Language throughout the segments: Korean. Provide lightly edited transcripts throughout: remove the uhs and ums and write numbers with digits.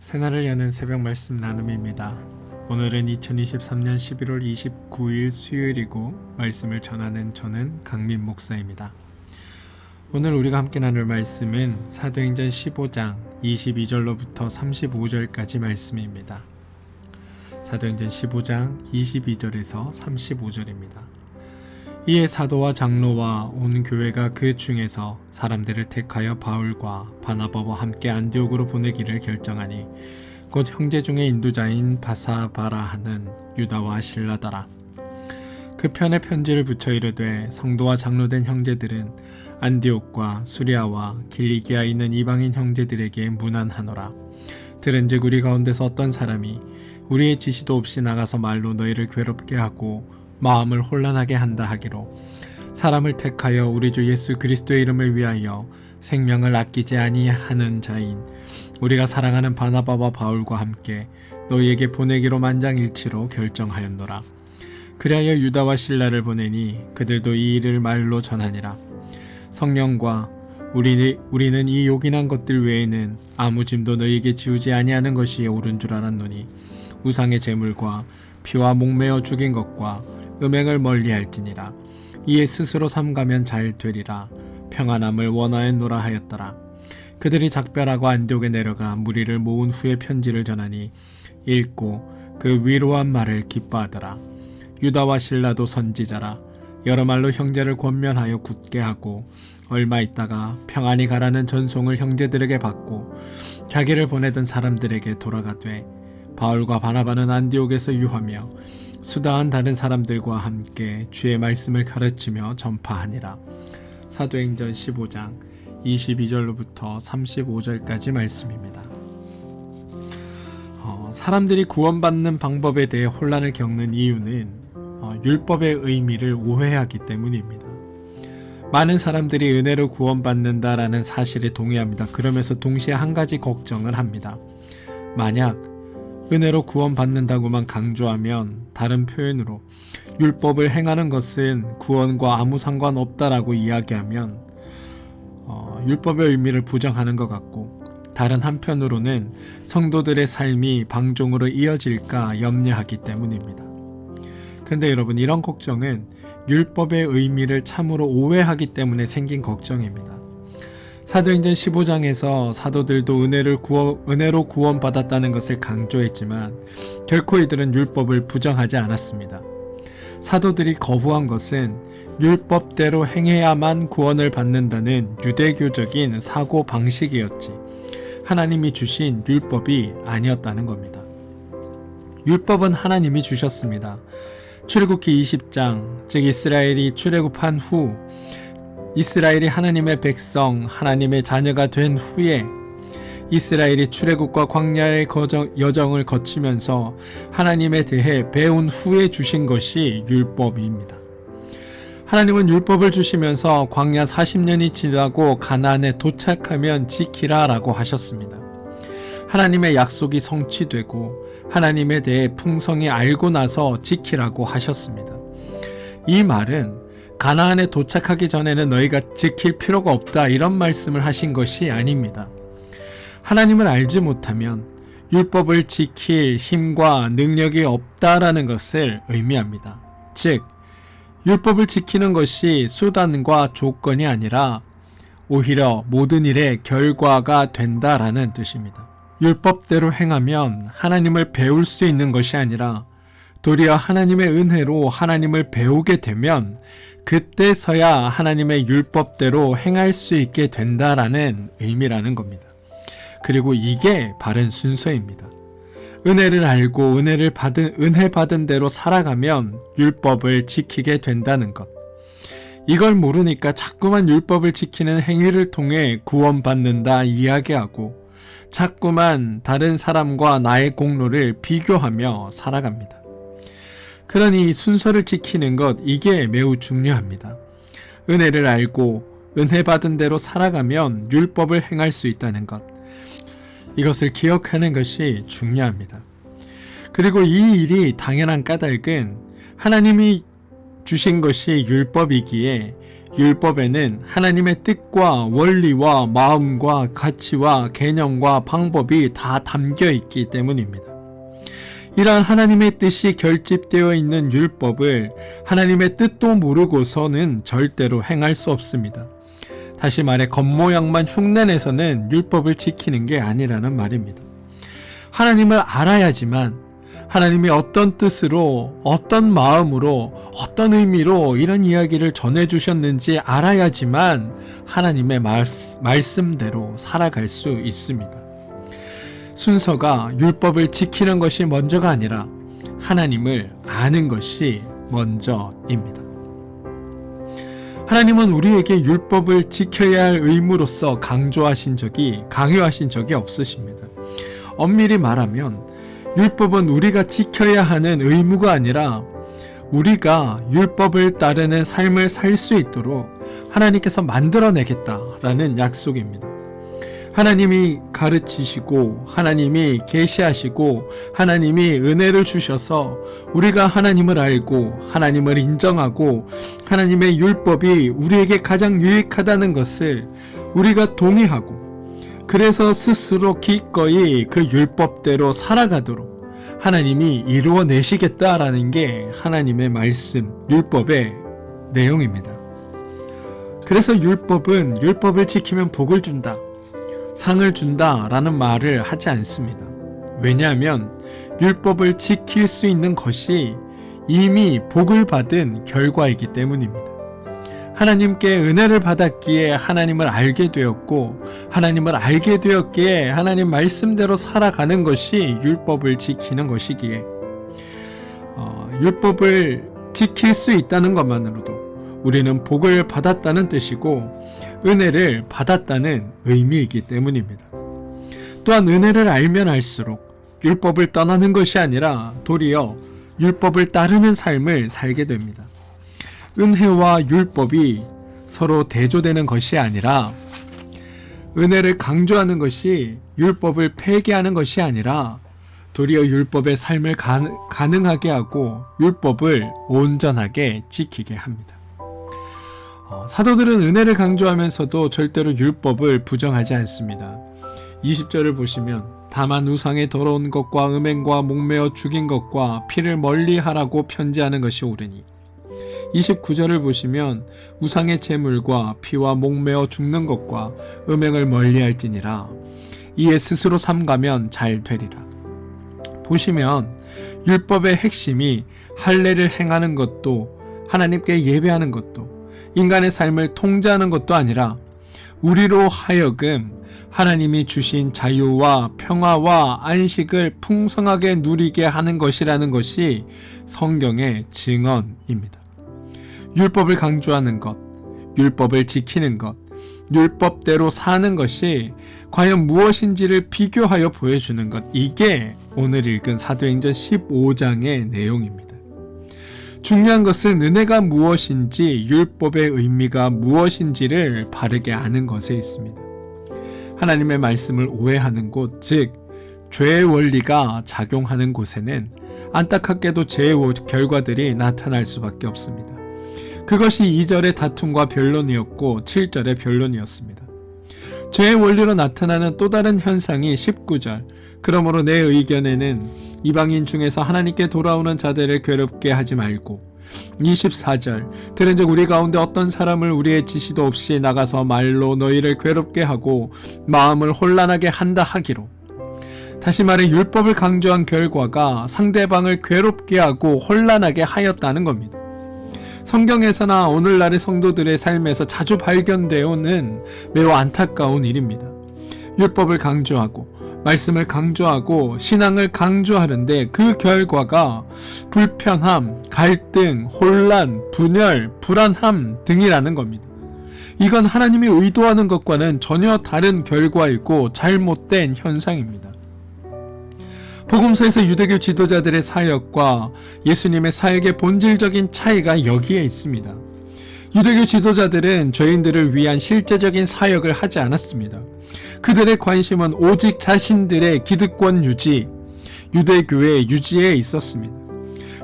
새날을 여는 새벽 말씀 나눔입니다. 오늘은 2023년 11월 29일 수요일이고 말씀을 전하는 저는 강민 목사입니다. 오늘 우리가 함께 나눌 말씀은 사도행전 15장 22절로부터 35절까지 말씀입니다. 사도행전 15장 22절에서 35절입니다. 이에 사도와 장로와 온 교회가 그 중에서 사람들을 택하여 바울과 바나바와 함께 안디옥으로 보내기를 결정하니 곧 형제 중에 인도자인 바사바라 하는 유다와 실라더라. 그 편에 편지를 붙여 이르되 성도와 장로된 형제들은 안디옥과 수리아와 길리기아에 있는 이방인 형제들에게 문안하노라. 들은즉 우리 가운데서 어떤 사람이 우리의 지시도 없이 나가서 말로 너희를 괴롭게 하고 마음을 혼란하게 한다 하기로 사람을 택하여 우리 주 예수 그리스도의 이름을 위하여 생명을 아끼지 아니하는 자인 우리가 사랑하는 바나바와 바울과 함께 너희에게 보내기로 만장일치로 결정하였노라. 그리하여 유다와 실라를 보내니 그들도 이 일을 말로 전하니라. 성령과 우리는 이 요긴한 것들 외에는 아무 짐도 너희에게 지우지 아니하는 것이 옳은 줄 알았노니 우상의 제물과 피와 목매어 죽인 것과 음행을 멀리할지니라. 이에 스스로 삼가면 잘 되리라. 평안함을 원하였노라 하였더라. 그들이 작별하고 안디옥에 내려가 무리를 모은 후에 편지를 전하니 읽고 그 위로한 말을 기뻐하더라. 유다와 실라도 선지자라. 여러 말로 형제를 권면하여 굳게 하고 얼마 있다가 평안히 가라는 전송을 형제들에게 받고 자기를 보내던 사람들에게 돌아가되 바울과 바나바는 안디옥에서 유하며 수다한 다른 사람들과 함께 주의 말씀을 가르치며 전파하니라. 사도행전 15장 22절로부터 35절까지 말씀입니다. 사람들이 구원받는 방법에 대해 혼란을 겪는 이유는 율법의 의미를 오해하기 때문입니다. 많은 사람들이 은혜로 구원받는다라는 사실에 동의합니다. 그러면서 동시에 한 가지 걱정을 합니다. 만약 은혜로 구원받는다고만 강조하면 다른 표현으로 율법을 행하는 것은 구원과 아무 상관없다라고 이야기하면 율법의 의미를 부정하는 것 같고 다른 한편으로는 성도들의 삶이 방종으로 이어질까 염려하기 때문입니다. 근데 여러분, 이런 걱정은 율법의 의미를 참으로 오해하기 때문에 생긴 걱정입니다. 사도행전 15장에서 사도들도 은혜로 구원받았다는 것을 강조했지만 결코 이들은 율법을 부정하지 않았습니다. 사도들이 거부한 것은 율법대로 행해야만 구원을 받는다는 유대교적인 사고 방식이었지 하나님이 주신 율법이 아니었다는 겁니다. 율법은 하나님이 주셨습니다. 출애굽기 20장, 즉 이스라엘이 출애굽한 후 이스라엘이 하나님의 백성, 하나님의 자녀가 된 후에 이스라엘이 출애굽과 광야의 여정을 거치면서 하나님에 대해 배운 후에 주신 것이 율법입니다. 하나님은 율법을 주시면서 광야 40년이 지나고 가나안에 도착하면 지키라 라고 하셨습니다. 하나님의 약속이 성취되고 하나님에 대해 풍성히 알고 나서 지키라고 하셨습니다. 이 말은 가나안에 도착하기 전에는 너희가 지킬 필요가 없다 이런 말씀을 하신 것이 아닙니다. 하나님을 알지 못하면 율법을 지킬 힘과 능력이 없다라는 것을 의미합니다. 즉, 율법을 지키는 것이 수단과 조건이 아니라 오히려 모든 일의 결과가 된다라는 뜻입니다. 율법대로 행하면 하나님을 배울 수 있는 것이 아니라 도리어 하나님의 은혜로 하나님을 배우게 되면 그때서야 하나님의 율법대로 행할 수 있게 된다라는 의미라는 겁니다. 그리고 이게 바른 순서입니다. 은혜를 알고 은혜 받은 대로 살아가면 율법을 지키게 된다는 것. 이걸 모르니까 자꾸만 율법을 지키는 행위를 통해 구원받는다 이야기하고 자꾸만 다른 사람과 나의 공로를 비교하며 살아갑니다. 그러니 순서를 지키는 것, 이게 매우 중요합니다. 은혜를 알고 은혜 받은 대로 살아가면 율법을 행할 수 있다는 것. 이것을 기억하는 것이 중요합니다. 그리고 이 일이 당연한 까닭은 하나님이 주신 것이 율법이기에 율법에는 하나님의 뜻과 원리와 마음과 가치와 개념과 방법이 다 담겨 있기 때문입니다. 이러한 하나님의 뜻이 결집되어 있는 율법을 하나님의 뜻도 모르고서는 절대로 행할 수 없습니다. 다시 말해 겉모양만 흉내내서는 율법을 지키는 게 아니라는 말입니다. 하나님을 알아야지만 하나님이 어떤 뜻으로, 어떤 마음으로, 어떤 의미로 이런 이야기를 전해주셨는지 알아야지만 하나님의 말씀대로 살아갈 수 있습니다. 순서가 율법을 지키는 것이 먼저가 아니라 하나님을 아는 것이 먼저입니다. 하나님은 우리에게 율법을 지켜야 할 의무로서 강요하신 적이 없으십니다. 엄밀히 말하면 율법은 우리가 지켜야 하는 의무가 아니라 우리가 율법을 따르는 삶을 살 수 있도록 하나님께서 만들어내겠다라는 약속입니다. 하나님이 가르치시고 하나님이 계시하시고 하나님이 은혜를 주셔서 우리가 하나님을 알고 하나님을 인정하고 하나님의 율법이 우리에게 가장 유익하다는 것을 우리가 동의하고 그래서 스스로 기꺼이 그 율법대로 살아가도록 하나님이 이루어내시겠다라는 게 하나님의 말씀, 율법의 내용입니다. 그래서 율법은 율법을 지키면 복을 준다, 상을 준다라는 말을 하지 않습니다. 왜냐하면 율법을 지킬 수 있는 것이 이미 복을 받은 결과이기 때문입니다. 하나님께 은혜를 받았기에 하나님을 알게 되었고 하나님을 알게 되었기에 하나님 말씀대로 살아가는 것이 율법을 지키는 것이기에 율법을 지킬 수 있다는 것만으로도 우리는 복을 받았다는 뜻이고 은혜를 받았다는 의미이기 때문입니다. 또한 은혜를 알면 알수록 율법을 떠나는 것이 아니라 도리어 율법을 따르는 삶을 살게 됩니다. 은혜와 율법이 서로 대조되는 것이 아니라 은혜를 강조하는 것이 율법을 폐기하는 것이 아니라 도리어 율법의 삶을 가능하게 하고 율법을 온전하게 지키게 합니다. 사도들은 은혜를 강조하면서도 절대로 율법을 부정하지 않습니다. 20절을 보시면 다만 우상의 더러운 것과 음행과 목매어 죽인 것과 피를 멀리하라고 편지하는 것이 옳으니 29절을 보시면 우상의 제물과 피와 목매어 죽는 것과 음행을 멀리할지니라 이에 스스로 삼가면 잘 되리라. 보시면 율법의 핵심이 할례를 행하는 것도 하나님께 예배하는 것도 인간의 삶을 통제하는 것도 아니라 우리로 하여금 하나님이 주신 자유와 평화와 안식을 풍성하게 누리게 하는 것이라는 것이 성경의 증언입니다. 율법을 강조하는 것, 율법을 지키는 것, 율법대로 사는 것이 과연 무엇인지를 비교하여 보여주는 것, 이게 오늘 읽은 사도행전 15장의 내용입니다. 중요한 것은 은혜가 무엇인지 율법의 의미가 무엇인지를 바르게 아는 것에 있습니다. 하나님의 말씀을 오해하는 곳, 즉 죄의 원리가 작용하는 곳에는 안타깝게도 죄의 결과들이 나타날 수밖에 없습니다. 그것이 2절의 다툼과 변론이었고 7절의 변론이었습니다. 죄의 원리로 나타나는 또 다른 현상이 19절, 그러므로 내 의견에는 이방인 중에서 하나님께 돌아오는 자들을 괴롭게 하지 말고 24절, 들은즉 우리 가운데 어떤 사람을 우리의 지시도 없이 나가서 말로 너희를 괴롭게 하고 마음을 혼란하게 한다 하기로. 다시 말해 율법을 강조한 결과가 상대방을 괴롭게 하고 혼란하게 하였다는 겁니다. 성경에서나 오늘날의 성도들의 삶에서 자주 발견되어오는 매우 안타까운 일입니다. 율법을 강조하고 말씀을 강조하고 신앙을 강조하는데 그 결과가 불평함, 갈등, 혼란, 분열, 불안함 등이라는 겁니다. 이건 하나님이 의도하는 것과는 전혀 다른 결과이고 잘못된 현상입니다. 복음서에서 유대교 지도자들의 사역과 예수님의 사역의 본질적인 차이가 여기에 있습니다. 유대교 지도자들은 죄인들을 위한 실제적인 사역을 하지 않았습니다. 그들의 관심은 오직 자신들의 기득권 유지, 유대교의 유지에 있었습니다.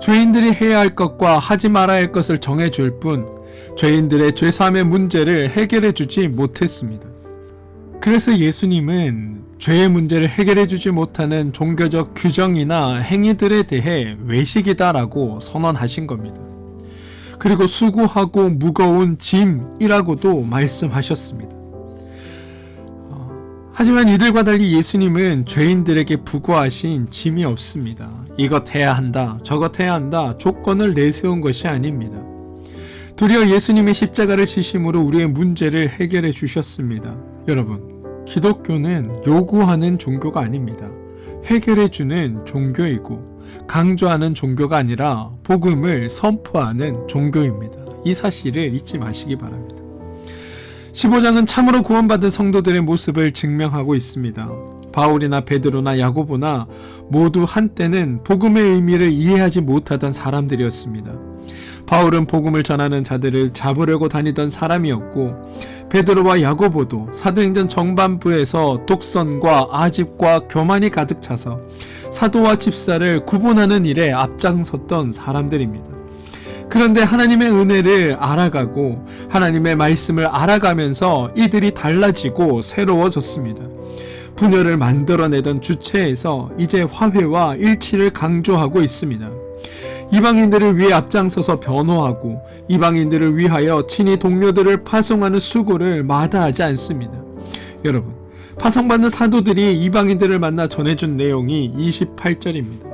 죄인들이 해야 할 것과 하지 말아야 할 것을 정해줄 뿐 죄인들의 죄사함의 문제를 해결해 주지 못했습니다. 그래서 예수님은 죄의 문제를 해결해 주지 못하는 종교적 규정이나 행위들에 대해 외식이다라고 선언하신 겁니다. 그리고 수고하고 무거운 짐이라고도 말씀하셨습니다. 하지만 이들과 달리 예수님은 죄인들에게 부과하신 짐이 없습니다. 이것 해야 한다, 저것 해야 한다 조건을 내세운 것이 아닙니다. 도리어 예수님의 십자가를 지심으로 우리의 문제를 해결해 주셨습니다. 여러분, 기독교는 요구하는 종교가 아닙니다. 해결해 주는 종교이고 강조하는 종교가 아니라 복음을 선포하는 종교입니다. 이 사실을 잊지 마시기 바랍니다. 15장은 참으로 구원받은 성도들의 모습을 증명하고 있습니다. 바울이나 베드로나 야고보나 모두 한때는 복음의 의미를 이해하지 못하던 사람들이었습니다. 바울은 복음을 전하는 자들을 잡으려고 다니던 사람이었고 베드로와 야고보도 사도행전 정반부에서 독선과 아집과 교만이 가득 차서 사도와 집사를 구분하는 일에 앞장섰던 사람들입니다. 그런데 하나님의 은혜를 알아가고 하나님의 말씀을 알아가면서 이들이 달라지고 새로워졌습니다. 분열을 만들어내던 주체에서 이제 화해와 일치를 강조하고 있습니다. 이방인들을 위해 앞장서서 변호하고 이방인들을 위하여 친히 동료들을 파송하는 수고를 마다하지 않습니다. 여러분, 파송받는 사도들이 이방인들을 만나 전해준 내용이 28절입니다.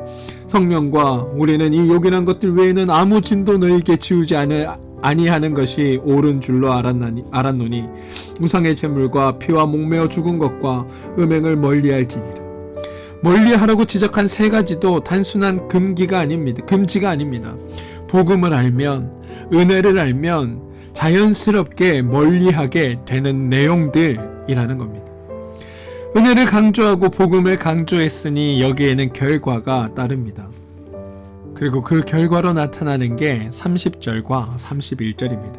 성령과 우리는 이 요긴한 것들 외에는 아무 짐도 너희에게 지우지 아니하는 것이 옳은 줄로 알았노니 우상의 제물과 피와 목매어 죽은 것과 음행을 멀리할지니라. 멀리하라고 지적한 세 가지도 단순한 금지가 아닙니다. 복음을 알면, 은혜를 알면 자연스럽게 멀리하게 되는 내용들이라는 겁니다. 은혜를 강조하고 복음을 강조했으니 여기에는 결과가 따릅니다. 그리고 그 결과로 나타나는 게 30절과 31절입니다.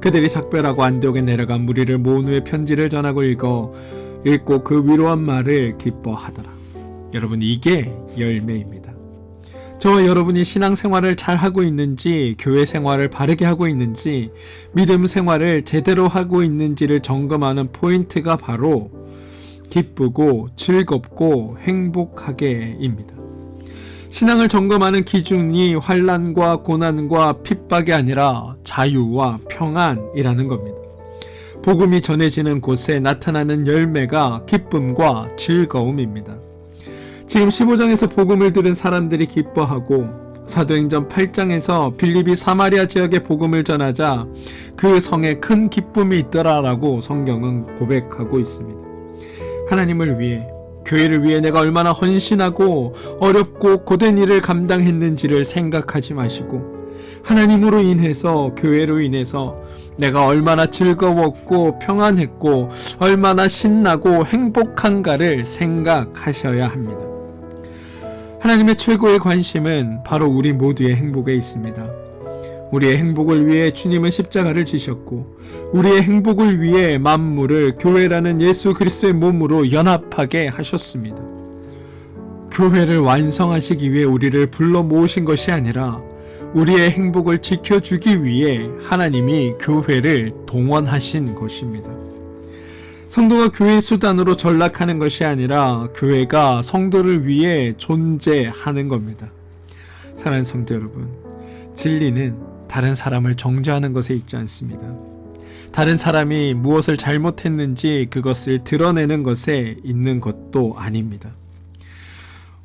그들이 작별하고 안디옥에 내려간 무리를 모은 후에 편지를 전하고 읽고 그 위로한 말을 기뻐하더라. 여러분, 이게 열매입니다. 저와 여러분이 신앙생활을 잘 하고 있는지, 교회 생활을 바르게 하고 있는지, 믿음 생활을 제대로 하고 있는지를 점검하는 포인트가 바로 기쁘고 즐겁고 행복하게입니다. 신앙을 점검하는 기준이 환난과 고난과 핍박이 아니라 자유와 평안이라는 겁니다. 복음이 전해지는 곳에 나타나는 열매가 기쁨과 즐거움입니다. 지금 15장에서 복음을 들은 사람들이 기뻐하고 사도행전 8장에서 빌립이 사마리아 지역에 복음을 전하자 그 성에 큰 기쁨이 있더라라고 성경은 고백하고 있습니다. 하나님을 위해, 교회를 위해 내가 얼마나 헌신하고 어렵고 고된 일을 감당했는지를 생각하지 마시고 하나님으로 인해서, 교회로 인해서 내가 얼마나 즐거웠고 평안했고 얼마나 신나고 행복한가를 생각하셔야 합니다. 하나님의 최고의 관심은 바로 우리 모두의 행복에 있습니다. 우리의 행복을 위해 주님은 십자가를 지셨고 우리의 행복을 위해 만물을 교회라는 예수 그리스도의 몸으로 연합하게 하셨습니다. 교회를 완성하시기 위해 우리를 불러 모으신 것이 아니라 우리의 행복을 지켜주기 위해 하나님이 교회를 동원하신 것입니다. 성도가 교회의 수단으로 전락하는 것이 아니라 교회가 성도를 위해 존재하는 겁니다. 사랑하는 성도 여러분, 진리는 다른 사람을 정죄하는 것에 있지 않습니다. 다른 사람이 무엇을 잘못했는지 그것을 드러내는 것에 있는 것도 아닙니다.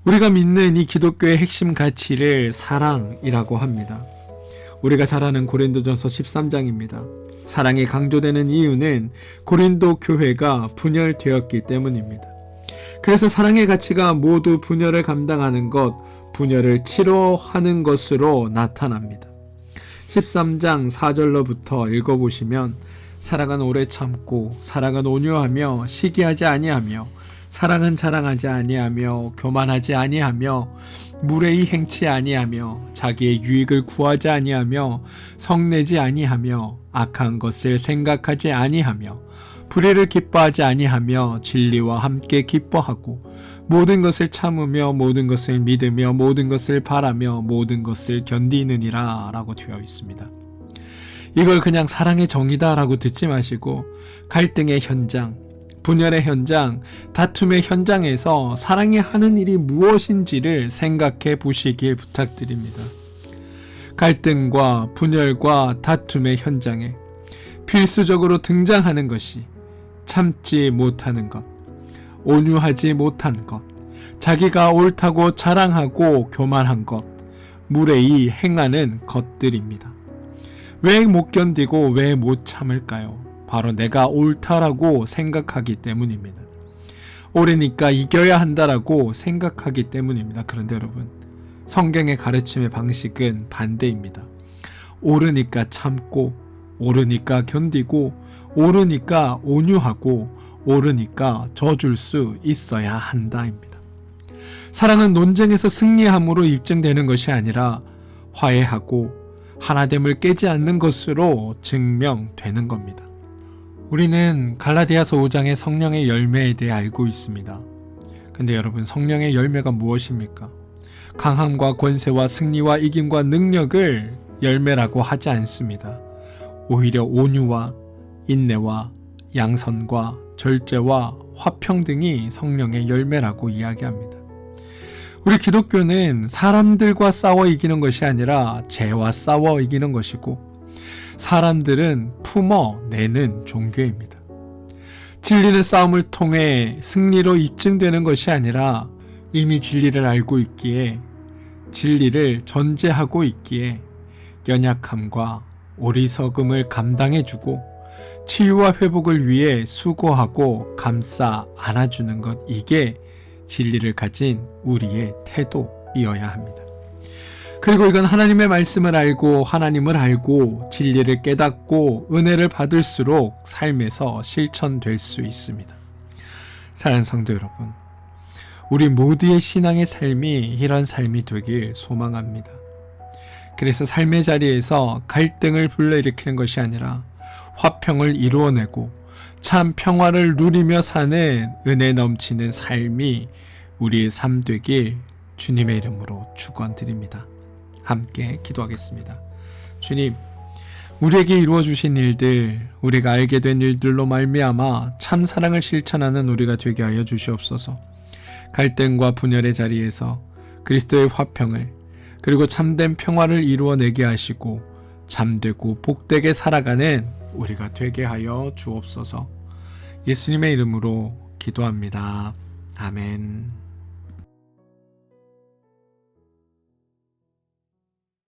우리가 믿는 이 기독교의 핵심 가치를 사랑이라고 합니다. 우리가 잘 아는 고린도전서 13장입니다. 사랑이 강조되는 이유는 고린도 교회가 분열되었기 때문입니다. 그래서 사랑의 가치가 모두 분열을 감당하는 것, 분열을 치료하는 것으로 나타납니다. 13장 4절로부터 읽어보시면 사랑은 오래 참고 사랑은 온유하며 시기하지 아니하며 사랑은 자랑하지 아니하며 교만하지 아니하며 무례히 행치 아니하며 자기의 유익을 구하지 아니하며 성내지 아니하며 악한 것을 생각하지 아니하며 불의를 기뻐하지 아니하며 진리와 함께 기뻐하고 모든 것을 참으며 모든 것을 믿으며 모든 것을 바라며 모든 것을 견디느니라 라고 되어 있습니다. 이걸 그냥 사랑의 정의다라고 듣지 마시고 갈등의 현장, 분열의 현장, 다툼의 현장에서 사랑이 하는 일이 무엇인지를 생각해 보시길 부탁드립니다. 갈등과 분열과 다툼의 현장에 필수적으로 등장하는 것이 참지 못하는 것, 온유하지 못한 것, 자기가 옳다고 자랑하고 교만한 것, 무례히 행하는 것들입니다. 왜 못 견디고 왜 못 참을까요? 바로 내가 옳다라고 생각하기 때문입니다. 옳으니까 이겨야 한다라고 생각하기 때문입니다. 그런데 여러분, 성경의 가르침의 방식은 반대입니다. 옳으니까 참고, 옳으니까 견디고, 옳으니까 온유하고, 옳으니까 져줄 수 있어야 한다입니다. 사랑은 논쟁에서 승리함으로 입증되는 것이 아니라 화해하고 하나됨을 깨지 않는 것으로 증명되는 겁니다. 우리는 갈라디아서 5장의 성령의 열매에 대해 알고 있습니다. 근데 여러분, 성령의 열매가 무엇입니까? 강함과 권세와 승리와 이김과 능력을 열매라고 하지 않습니다. 오히려 온유와 인내와 양선과 절제와 화평 등이 성령의 열매라고 이야기합니다. 우리 기독교는 사람들과 싸워 이기는 것이 아니라 죄와 싸워 이기는 것이고, 사람들은 품어내는 종교입니다. 진리는 싸움을 통해 승리로 입증되는 것이 아니라 이미 진리를 알고 있기에, 진리를 전제하고 있기에 연약함과 어리석음을 감당해주고 치유와 회복을 위해 수고하고 감싸 안아주는 것, 이게 진리를 가진 우리의 태도이어야 합니다. 그리고 이건 하나님의 말씀을 알고 하나님을 알고 진리를 깨닫고 은혜를 받을수록 삶에서 실천될 수 있습니다. 사랑하는 성도 여러분, 우리 모두의 신앙의 삶이 이런 삶이 되길 소망합니다. 그래서 삶의 자리에서 갈등을 불러일으키는 것이 아니라 화평을 이루어내고 참 평화를 누리며 사는 은혜 넘치는 삶이 우리의 삶 되길 주님의 이름으로 축원드립니다. 함께 기도하겠습니다. 주님, 우리에게 이루어 주신 일들, 우리가 알게 된 일들로 말미암아 참 사랑을 실천하는 우리가 되게 하여 주시옵소서. 갈등과 분열의 자리에서 그리스도의 화평을, 그리고 참된 평화를 이루어내게 하시고 잠되고 복되게 살아가는 우리가 되게 하여 주옵소서. 예수님의 이름으로 기도합니다. 아멘.